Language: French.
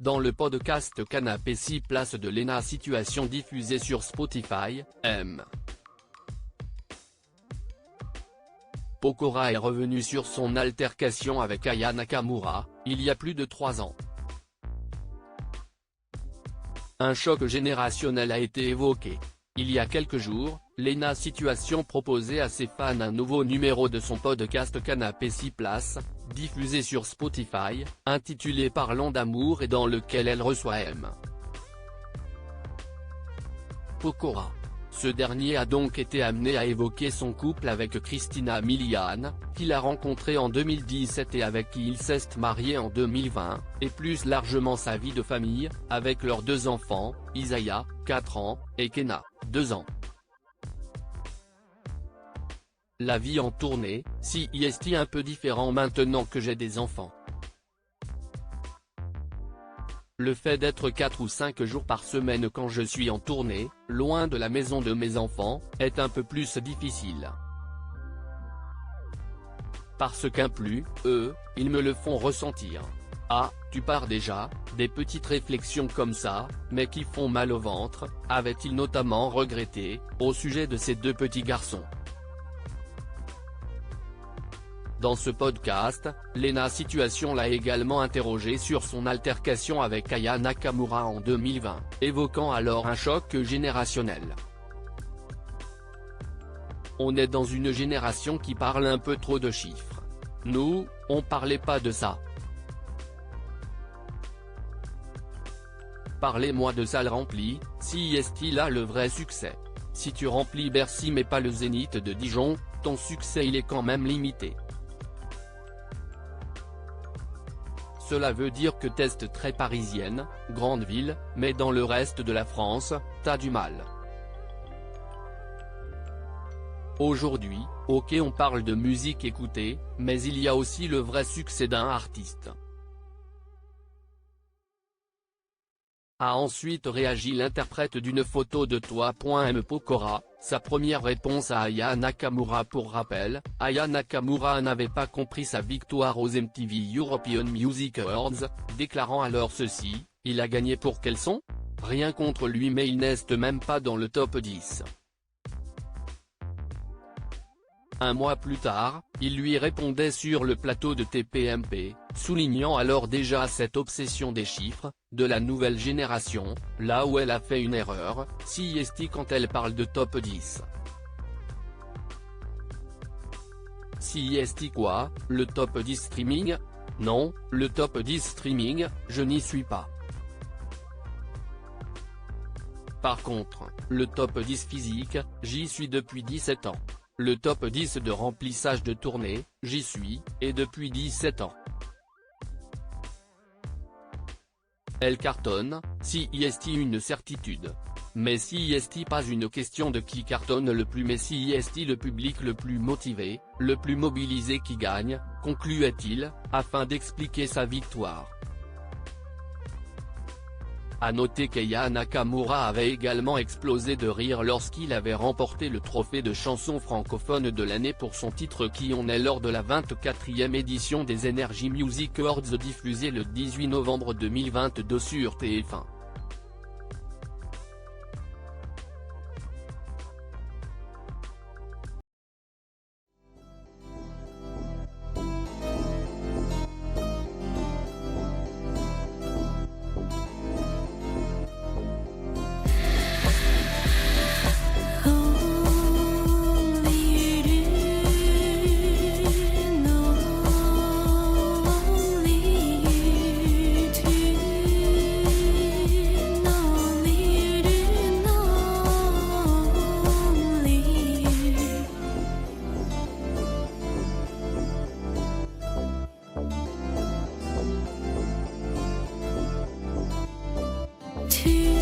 dans le podcast Canapé 6 places de Léna Situation diffusé sur Spotify, M. Pokora est revenu sur son altercation avec Aya Nakamura, il y a plus de 3 ans. Un choc générationnel a été évoqué. Il y a quelques jours, Léna Situation proposait à ses fans un nouveau numéro de son podcast Canapé 6 places, diffusé sur Spotify, intitulé Parlons d'amour et dans lequel elle reçoit M. Pokora. Ce dernier a donc été amené à évoquer son couple avec Christina Milian, qu'il a rencontré en 2017 et avec qui il s'est marié en 2020, et plus largement sa vie de famille, avec leurs 2 enfants, Isaiah, 4 ans, et Kenna, 2 ans. La vie en tournée, si est un peu différent maintenant que j'ai des enfants. Le fait d'être 4 ou 5 jours par semaine quand je suis en tournée, loin de la maison de mes enfants, est un peu plus difficile. Parce qu'un plus, ils me le font ressentir. Ah, tu pars déjà, des petites réflexions comme ça, mais qui font mal au ventre, avait-il notamment regretté, au sujet de ses 2 petits garçons. Dans ce podcast, Léna Situation l'a également interrogé sur son altercation avec Aya Nakamura en 2020, évoquant alors un choc générationnel. On est dans une génération qui parle un peu trop de chiffres. Nous, on parlait pas de ça. Parlez-moi de salles remplies, si est-il là le vrai succès. Si tu remplis Bercy mais pas le Zénith de Dijon, ton succès il est quand même limité. Cela veut dire que t'es très parisienne, grande ville, mais dans le reste de la France, t'as du mal. Aujourd'hui, ok on parle de musique écoutée, mais il y a aussi le vrai succès d'un artiste. A ensuite réagi l'interprète d'une photo de toi. M. Pokora, sa première réponse à Aya Nakamura. Pour rappel, Aya Nakamura n'avait pas compris sa victoire aux MTV European Music Awards, déclarant alors ceci, il a gagné pour quel son ? Rien contre lui mais il n'est même pas dans le top 10. Un mois plus tard, il lui répondait sur le plateau de TPMP, soulignant alors déjà cette obsession des chiffres, de la nouvelle génération, là où elle a fait une erreur, si est quand elle parle de top 10. Si est quoi, le top 10 streaming ? Non, le top 10 streaming, je n'y suis pas. Par contre, le top 10 physique, j'y suis depuis 17 ans. Le top 10 de remplissage de tournée, j'y suis, et depuis 17 ans. Elle cartonne, si est une certitude. Mais si est pas une question de qui cartonne le plus mais si est le public le plus motivé, le plus mobilisé qui gagne, concluait-il, afin d'expliquer sa victoire. A noter qu'Aya Nakamura avait également explosé de rire lorsqu'il avait remporté le trophée de chanson francophone de l'année pour son titre Qui on est lors de la 24e édition des Energy Music Awards diffusée le 18 novembre 2022 sur TF1. To